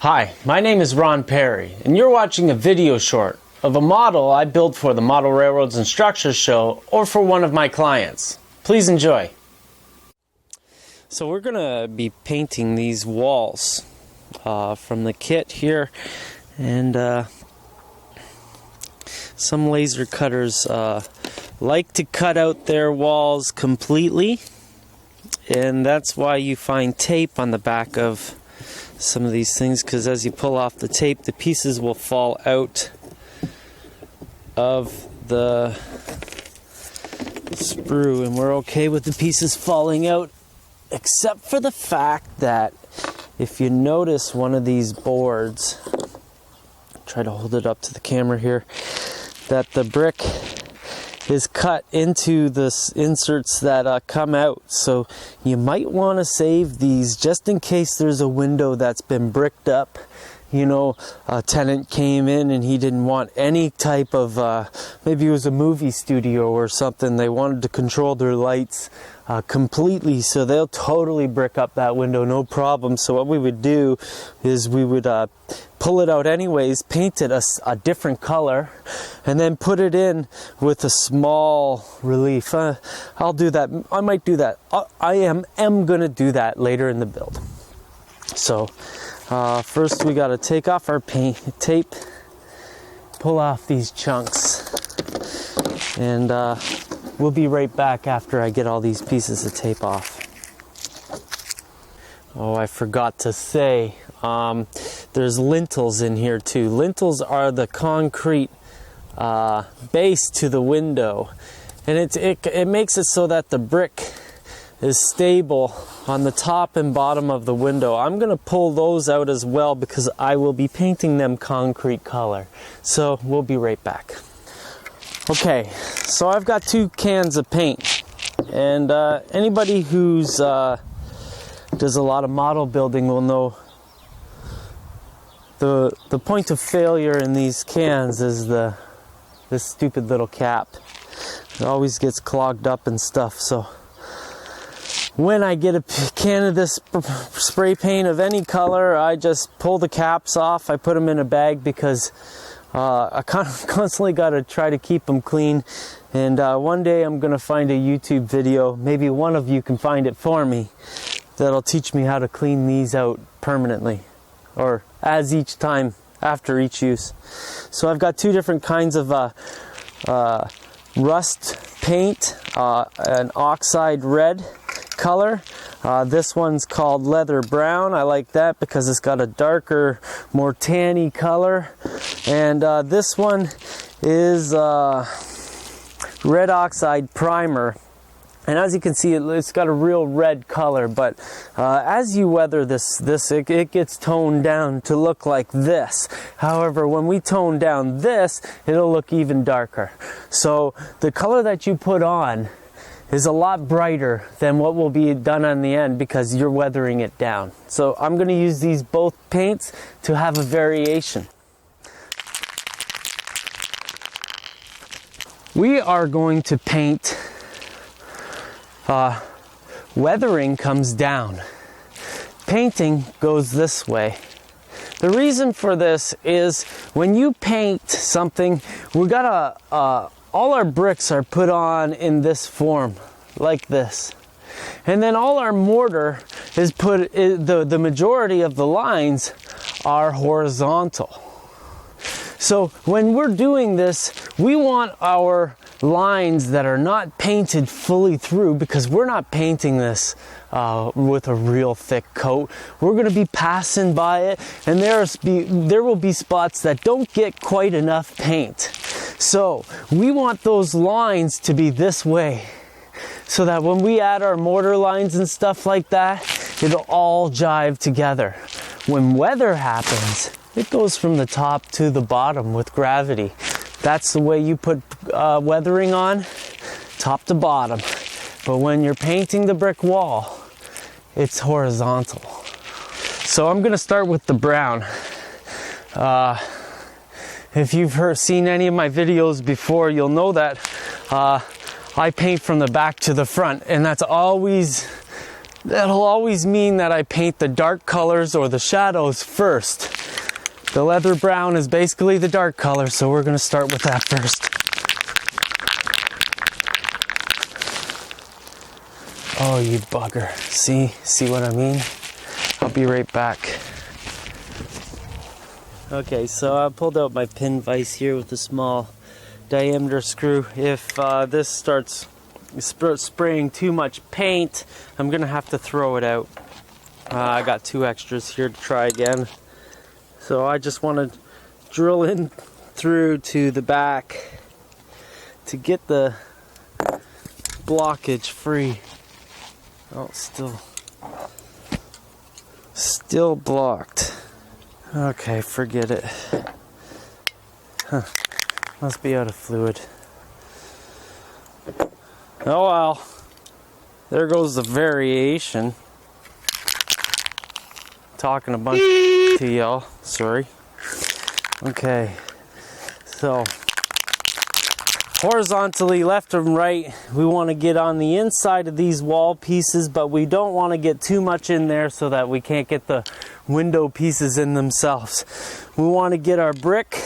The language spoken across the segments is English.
Hi, my name is Ron Perry, and you're watching a video short of a model I built for the Model Railroads and Structures show or for one of my clients. Please enjoy. So we're going to be painting these walls from the kit here, and some laser cutters like to cut out their walls completely, and that's why you find tape on the back of some of these things, because as you pull off the tape, the pieces will fall out of the sprue, and we're okay with the pieces falling out, except for the fact that if you notice one of these boards, try to hold it up to the camera here, that the brick is cut into the inserts that come out. So you might want to save these just in case there's a window that's been bricked up. You know, a tenant came in and he didn't want any type of, maybe it was a movie studio or something. They wanted to control their lights completely, so they'll totally brick up that window, no problem. So what we would do is we would pull it out anyways, paint it a different color, and then put it in with a small relief. I'll do that. I might do that. I am going to do that later in the build. So first we got to take off our tape, pull off these chunks, and we'll be right back after I get all these pieces of tape off. Oh, I forgot to say, there's lintels in here too. Lintels are the concrete base to the window, and it makes it so that the brick is stable on the top and bottom of the window. I'm going to pull those out as well because I will be painting them concrete color. So we'll be right back. Okay, so I've got 2 cans of paint, and anybody who's does a lot of model building will know the point of failure in these cans is this stupid little cap. It always gets clogged up and stuff. So when I get a can of this spray paint of any color, I just pull the caps off. I put them in a bag because I constantly got to try to keep them clean. And one day I'm going to find a YouTube video, maybe one of you can find it for me, that'll teach me how to clean these out permanently, or as each time after each use. So I've got 2 different kinds of rust paint, an oxide red color. This one's called leather brown. I like that because it's got a darker, more tanny color. And this one is red oxide primer. And as you can see, it's got a real red color, but as you weather this it gets toned down to look like this. However, when we tone down this, it'll look even darker. So the color that you put on is a lot brighter than what will be done on the end because you're weathering it down. So I'm going to use these both paints to have a variation. We are going to paint weathering comes down. Painting goes this way. The reason for this is when you paint something, we gotta all our bricks are put on in this form, like this. And then all our mortar is the majority of the lines are horizontal. So when we're doing this, we want our lines that are not painted fully through, because we're not painting this with a real thick coat. We're going to be passing by it, and there will be spots that don't get quite enough paint. So we want those lines to be this way, so that when we add our mortar lines and stuff like that, it'll all jive together. When weather happens, it goes from the top to the bottom with gravity. That's the way you put weathering on, top to bottom. But when you're painting the brick wall, it's horizontal. So I'm gonna start with the brown. If you've seen any of my videos before, you'll know that I paint from the back to the front, and that's always That'll always mean that I paint the dark colors or the shadows first. The leather brown is basically the dark color, so we're gonna start with that first. Oh, you bugger. See what I mean? I'll be right back. Okay, so I pulled out my pin vise here with a small diameter screw. If this starts spraying too much paint, I'm gonna have to throw it out. I got 2 extras here to try again. So I just want to drill in through to the back to get the blockage free. Oh, still blocked. Okay, forget it. Huh. Must be out of fluid. Oh well. There goes the variation. Talking a bunch to y'all. Sorry. Okay. So horizontally, left and right, we want to get on the inside of these wall pieces, but we don't want to get too much in there so that we can't get the window pieces in themselves. We want to get our brick,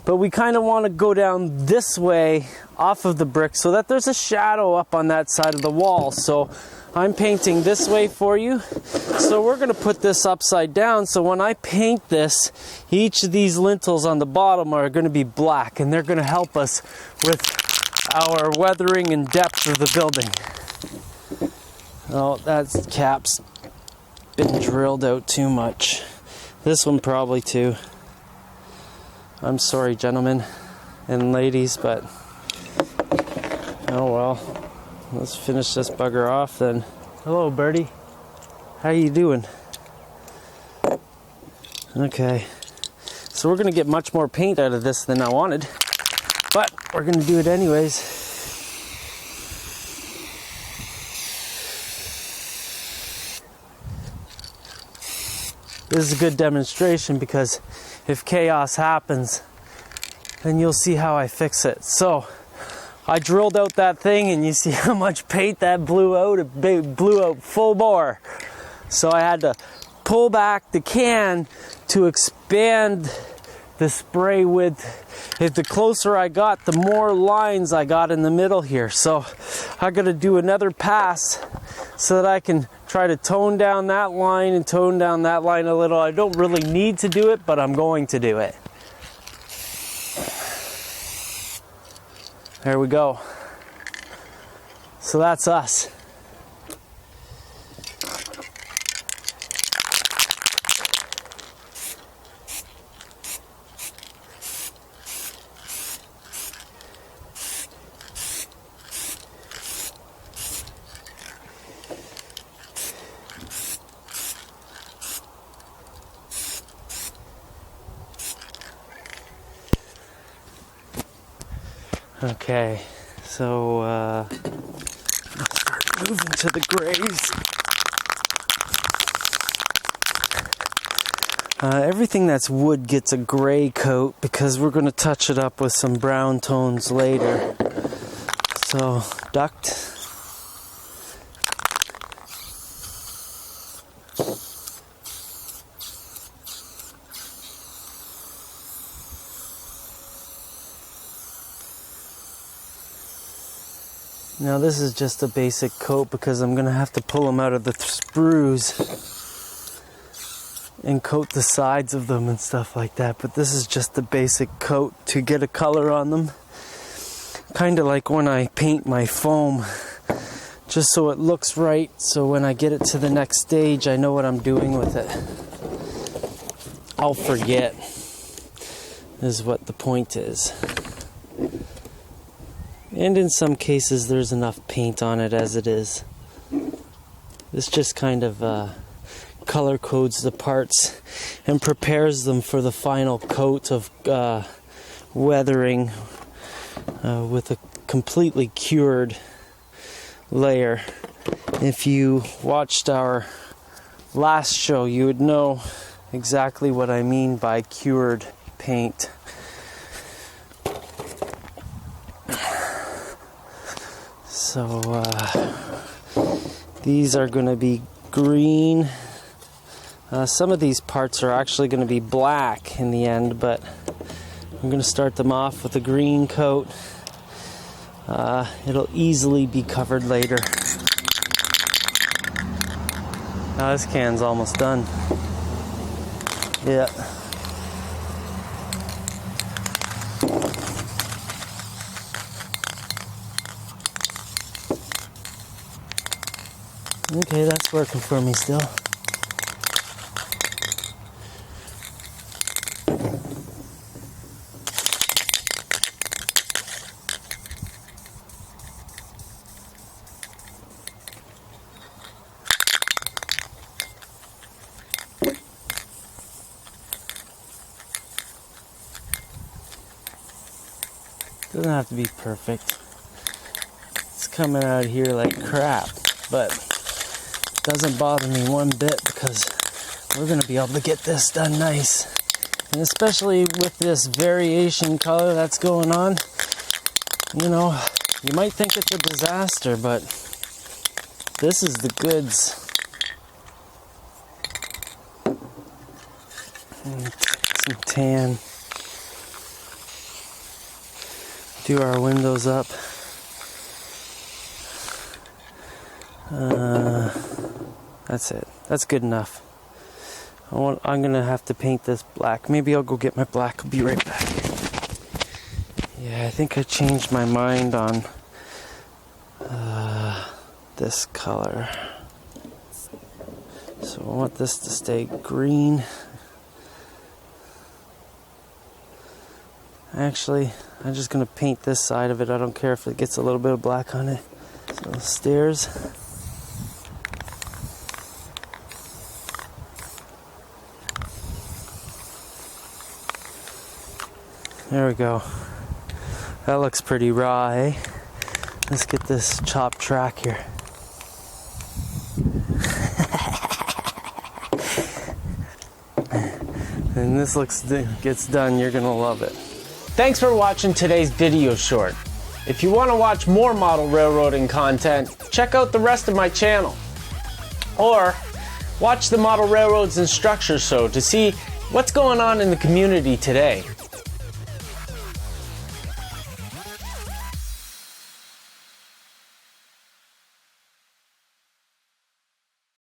but we kind of want to go down this way off of the brick so that there's a shadow up on that side of the wall. So I'm painting this way for you. So we're going to put this upside down, so when I paint this, each of these lintels on the bottom are going to be black, and they're going to help us with our weathering and depth of the building. Oh, that cap's been drilled out too much. This one probably too. I'm sorry, gentlemen and ladies, but oh well. Let's finish this bugger off then. Hello, birdie. How you doing? Okay. So we're gonna get much more paint out of this than I wanted, but we're gonna do it anyways. This is a good demonstration because if chaos happens, then you'll see how I fix it. So I drilled out that thing, and you see how much paint that blew out. It blew out full bore. So I had to pull back the can to expand the spray width. If the closer I got, the more lines I got in the middle here. So I gotta do another pass so that I can try to tone down that line and tone down that line a little. I don't really need to do it, but I'm going to do it. There we go. So that's us. Okay, so let's start moving to the grays. Everything that's wood gets a gray coat because we're going to touch it up with some brown tones later. So, duct. Now this is just a basic coat because I'm going to have to pull them out of the sprues and coat the sides of them and stuff like that. But this is just a basic coat to get a color on them. Kind of like when I paint my foam, just so it looks right. So when I get it to the next stage, I know what I'm doing with it. I'll forget, is what the point is. And in some cases, there's enough paint on it as it is. This just kind of color codes the parts and prepares them for the final coat of weathering with a completely cured layer. If you watched our last show, you would know exactly what I mean by cured paint. So these are going to be green. Some of these parts are actually going to be black in the end, but I'm going to start them off with a green coat. It'll easily be covered later. Now this can's almost done. Yeah. Okay, that's working for me still. Doesn't have to be perfect. It's coming out here like crap, but it doesn't bother me one bit because we're going to be able to get this done nice. And especially with this variation color that's going on, you know, you might think it's a disaster, but this is the goods. Some tan. Do our windows up. That's it. That's good enough. I'm gonna have to paint this black. Maybe I'll go get my black. I'll be right back. Yeah, I think I changed my mind on this color. So I want this to stay green. Actually, I'm just going to paint this side of it. I don't care if it gets a little bit of black on it. So, stairs. There we go. That looks pretty raw, eh? Let's get this chopped track here. And this gets done, you're going to love it. Thanks for watching today's video short. If you want to watch more model railroading content, check out the rest of my channel. Or watch the Model Railroads and Structures show to see what's going on in the community today.